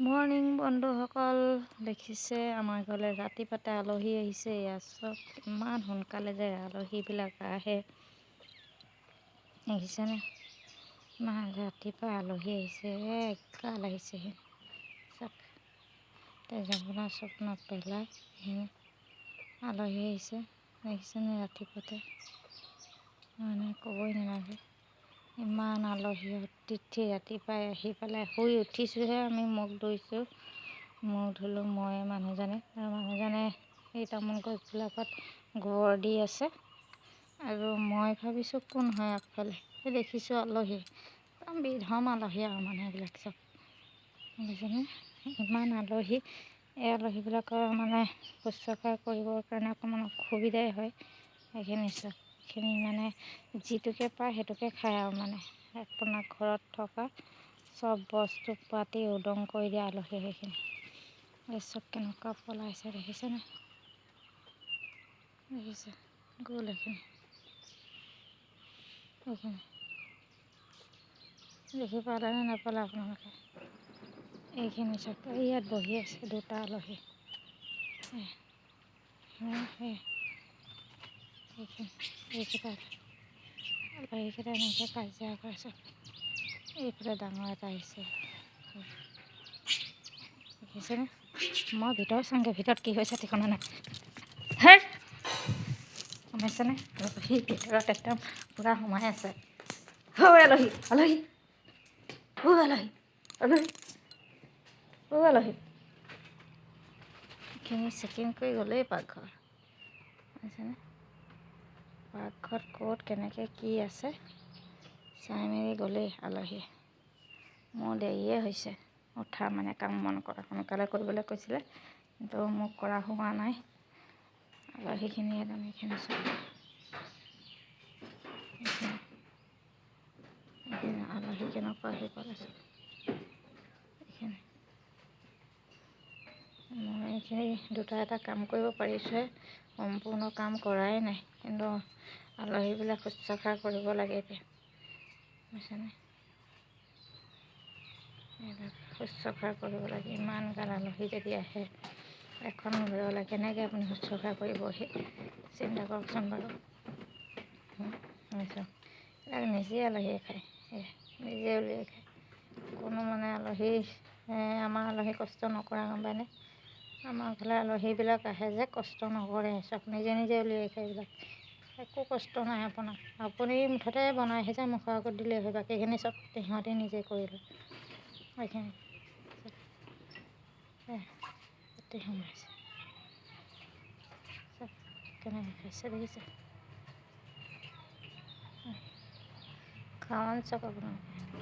Morning বন্ধুসকল, দেখিছে আমাৰ ঘৰলৈ ৰাতিপুৱাতে আলহী আহিছে। ইয়াত চব ইমান সোনকালে যে আলহীবিলাক আহে, দেখিছেনে? ইমান ৰাতিপুৱা আলহী আহিছে, এগাল আহিছে চব তেজপুৰৰ স্বপ্ন পেলাই আলহী আহিছে। দেখিছেনে ৰাতিপুৱাতে, মানে ক'বই নালাগে ইমান আলহী অতিথি ৰাতিপুৱাই আহি পেলাই। শুই উঠিছোঁহে, আমি মুখ ধুইছোঁ, মুখ ধুলোঁ মই মানুহজনে, আৰু মানুহজনে এই তামোল গছবিলাকত গোবৰ দি আছে। আৰু মই ভাবিছোঁ কোন হয় আগফালে, সেই দেখিছোঁ আলহী, বিধম আলহী আৰু মানুহবিলাক চব, বুজিছেনে? ইমান আলহী, এই আলহীবিলাকৰ মানে শুশ্ৰূষা কৰিবৰ কাৰণে অকণমান অসুবিধাই হয়। সেইখিনি চব এইখিনি মানে যিটোকে পায় সেইটোকে খায় আৰু মানে আপোনাৰ ঘৰত থকা চব বস্তু পাতি উদং কৰি দিয়ে আলহী। সেইখিনি এই চব কেনেকুৱা পলাইছে দেখিছেনে? দেখিছে গ'ল এইখিনি দেখি পালেনে নাপালে আপোনালোকে? এইখিনি চব ইয়াত বহি আছে দুটা আলহী, এইকেইটা আলহীকেইটা এনেকৈ কাজিয়া কৰে চব। এইফালে ডাঙৰ এটা আহিছে, দেখিছেনে? মই ভিতৰত চাওঁগৈ, ভিতৰত কি হৈছে ঠিকনা নাই। হে সোমাইছেনে? আলহী ভিতৰত একদম পূৰা সোমাই আছে। আলহী আলহী আলহী আলহী আলহী এইখিনি চেকিং কৰি গ'লেই পাকঘৰ, বুজিছেনে? পাকঘৰত ক'ত কেনেকৈ কি আছে চাই মেলি গ'লেই আলহী। মোৰ দেৰিয়ে হৈছে উঠা, মানে কাম বন কৰা সোনকালে কৰিবলৈ কৈছিলে, কিন্তু মোক কৰা হোৱা নাই। আলহীখিনি একদম এইখিনি চব আলহী কেনেকুৱা আহি পেলাইছে এইখিনি। মই এইখিনি দুটা এটা কাম কৰিব পাৰিছোঁহে, সম্পূৰ্ণ কাম কৰাই নাই, কিন্তু আলহীবিলাক শুশ্ৰূষা কৰিব লাগে এতিয়া, বুজিছেনে? এইবিলাক শুশ্ৰূষা কৰিব লাগে। ইমান গাল আলহী যদি আহে এখন ঘৰলৈ, কেনেকৈ আপুনি শুশ্ৰূষা কৰিব সেই চিন্তা কৰকচোন বাৰু। এইবিলাক নিজেই আলহীয়ে খায়, নিজে উলিয়াই খায়। কোনো মানে আলহী, আমাৰ আলহী কষ্ট নকৰা গম পায়নে? আমাৰ ঘৰলৈ আলহীবিলাক আহে যে কষ্ট নকৰে, চব নিজে নিজে উলিয়াই খায়। এইবিলাক একো কষ্ট নাই আপোনাৰ, আপুনি মুঠতে বনাই সিজাই যে মুখৰ আগত দিলেই হয়, বাকীখিনি চব সিহঁতে নিজে কৰি লয়। এইখিনি গোটেই সোমাইছে চব, কেনেকৈ খাইছে দেখিছে? খাৱন চাওক আপোনালোকে।